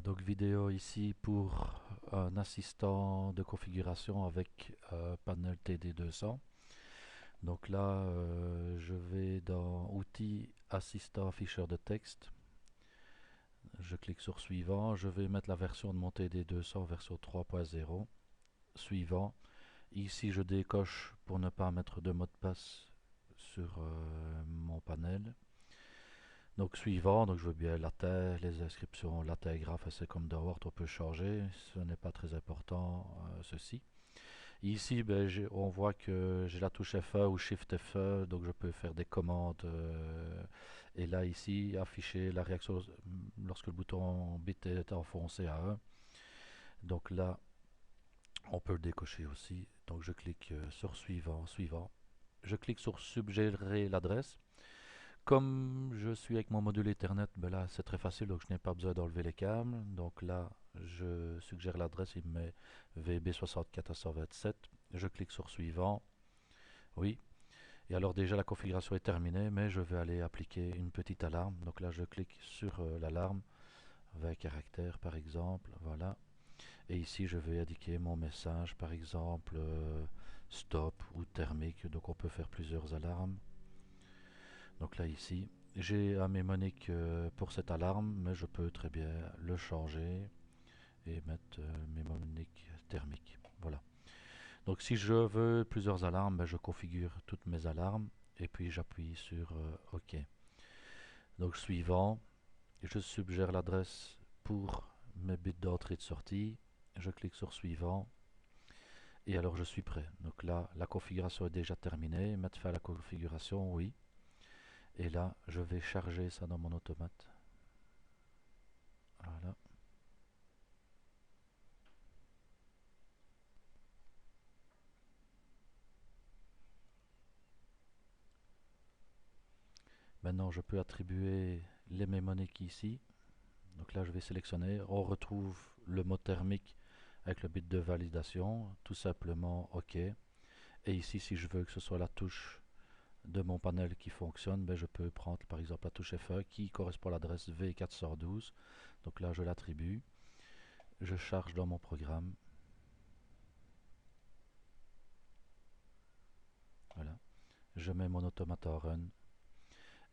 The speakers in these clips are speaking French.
Voilà, donc vidéo ici pour un assistant de configuration avec panel TD200. Donc là, je vais dans Outils, Assistant afficheur de texte. Je clique sur Suivant. Je vais mettre la version de mon TD200, version 3.0. Suivant. Ici, je décoche pour ne pas mettre de mot de passe sur mon panel. Donc suivant, donc je veux bien la taille, les inscriptions, la taille graphe, c'est comme dans Word, on peut changer, ce n'est pas très important ceci. Ici, ben, on voit que j'ai la touche F1 ou Shift F1, donc je peux faire des commandes. Et là, ici, afficher la réaction lorsque le bouton bit est enfoncé à 1. Donc là, on peut le décocher aussi. Donc je clique sur suivant, suivant. Je clique sur suggérer l'adresse. Comme je suis avec mon module Ethernet, ben là c'est très facile, donc je n'ai pas besoin d'enlever les câbles. Donc là, je suggère l'adresse, il me met VB64 à 127. Je clique sur suivant. Oui. Et alors déjà la configuration est terminée, mais je vais aller appliquer une petite alarme. Donc là, je clique sur l'alarme, 20 caractères par exemple. Voilà. Et ici, je vais indiquer mon message, par exemple stop ou thermique. Donc on peut faire plusieurs alarmes. Donc là ici, j'ai un mnémonique pour cette alarme, mais je peux très bien le changer et mettre mnémonique thermique. Voilà. Donc si je veux plusieurs alarmes, ben, je configure toutes mes alarmes et puis j'appuie sur OK. Donc suivant, je suggère l'adresse pour mes bits d'entrée et de sortie. Je clique sur suivant et alors je suis prêt. Donc là, la configuration est déjà terminée. Mettre fin à la configuration, oui. Et là, je vais charger ça dans mon automate. Voilà. Maintenant, je peux attribuer les mnémoniques ici. Donc là, je vais sélectionner. On retrouve le mot thermique avec le bit de validation. Tout simplement OK. Et ici, si je veux que ce soit la touche de mon panel qui fonctionne, ben je peux prendre par exemple la touche F1 qui correspond à l'adresse V412. Donc là, je l'attribue. Je charge dans mon programme. Voilà. Je mets mon automate en run.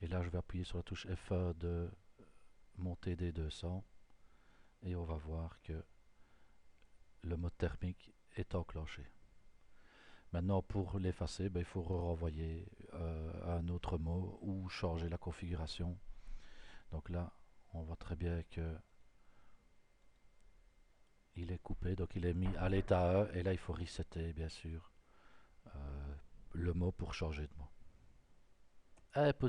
Et là, je vais appuyer sur la touche F1 de mon TD200. Et on va voir que le mode thermique est enclenché. Maintenant, pour l'effacer, ben, il faut renvoyer un autre mot ou changer la configuration. Donc là, on voit très bien que il est coupé, donc il est mis à l'état 1, et là il faut resetter bien sûr le mot pour changer de mot. Impossible.